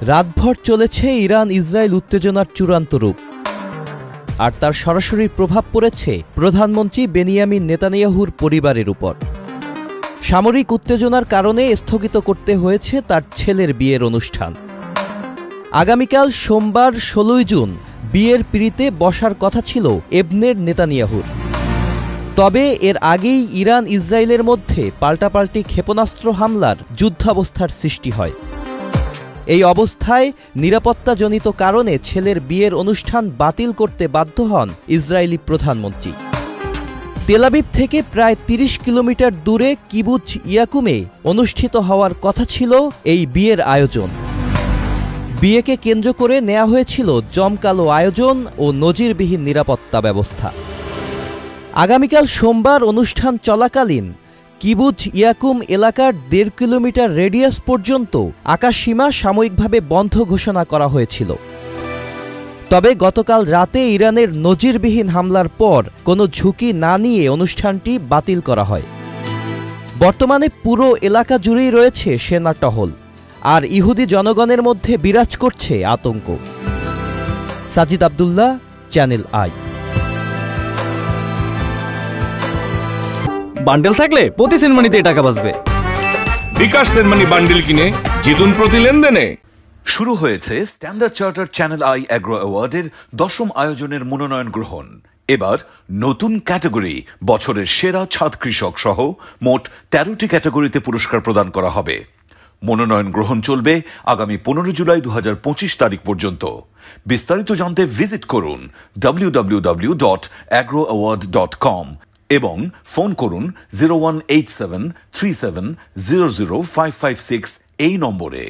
রাতভর চলেছে Iran Israel উত্তেজনার চূড়ান্ত রূপ, আর তার সরাসরি প্রভাব পড়েছে প্রধানমন্ত্রী বেনিয়ামিন নেতানিয়াহুর পরিবারের উপর। সামরিক উত্তেজনার কারণে স্থগিত করতে হয়েছে তার ছেলের বিয়ের অনুষ্ঠান। আগামীকাল সোমবার ১৬ জুন বিয়ের পিঁড়িতে বসার কথা ছিল এবনের নেতানিয়াহুর। তবে এর আগেই ইরান ইসরায়েলের মধ্যে পাল্টাপাল্টি ক্ষেপণাস্ত্র হামলার যুদ্ধাবস্থার সৃষ্টি হয়। এই অবস্থায় নিরাপত্তাজনিত কারণে ছেলের বিয়ের অনুষ্ঠান বাতিল করতে বাধ্য হন ইসরায়েলি প্রধানমন্ত্রী। তেল আবিব থেকে প্রায় ৩০ কিলোমিটার দূরে কিবুচ ইয়াকুমে অনুষ্ঠিত হওয়ার কথা ছিল এই বিয়ের আয়োজন। বিয়েকে কেন্দ্র করে নেওয়া হয়েছিল জমকালো আয়োজন ও নজিরবিহীন নিরাপত্তা ব্যবস্থা। আগামীকাল সোমবার অনুষ্ঠান চলাকালীন কিবুচ ইয়াকুম এলাকার ১.৫ কিলোমিটার রেডিয়াস পর্যন্ত আকাশসীমা সাময়িকভাবে বন্ধ ঘোষণা করা হয়েছিল। তবে গতকাল রাতে ইরানের নজিরবিহীন হামলার পর কোনো ঝুঁকি না নিয়ে অনুষ্ঠানটি বাতিল করা হয়। বর্তমানে পুরো এলাকা জুড়েই রয়েছে সেনা টহল, আর ইহুদি জনগণের মধ্যে বিরাজ করছে আতঙ্ক। Sajid Abdullah, channel I. Bundle থাকলে প্রতি সেনমানিতে টাকা বাঁচবে। বিকাশ সেনমানি বান্ডেল কিনে জিতুন প্রতি লেনদেনে। শুরু হয়েছে Standard Charter Channel I agro অ্যাওয়ার্ডের ১০ম আয়োজনের মনোনয়ন গ্রহণ। এবার নতুন ক্যাটাগরি বছরের সেরা ছাদ কৃষক সহ মোট ১৩টি ক্যাটাগরিতে পুরস্কার প্রদান করা হবে। মনোনয়ন গ্রহণ চলবে আগামী ১৫ জুলাই ২০২৫ তারিখ পর্যন্ত। বিস্তারিত জানতে ভিজিট করুন www.agroaward.com এবং ফোন করুন 018737000556 এই নম্বরে।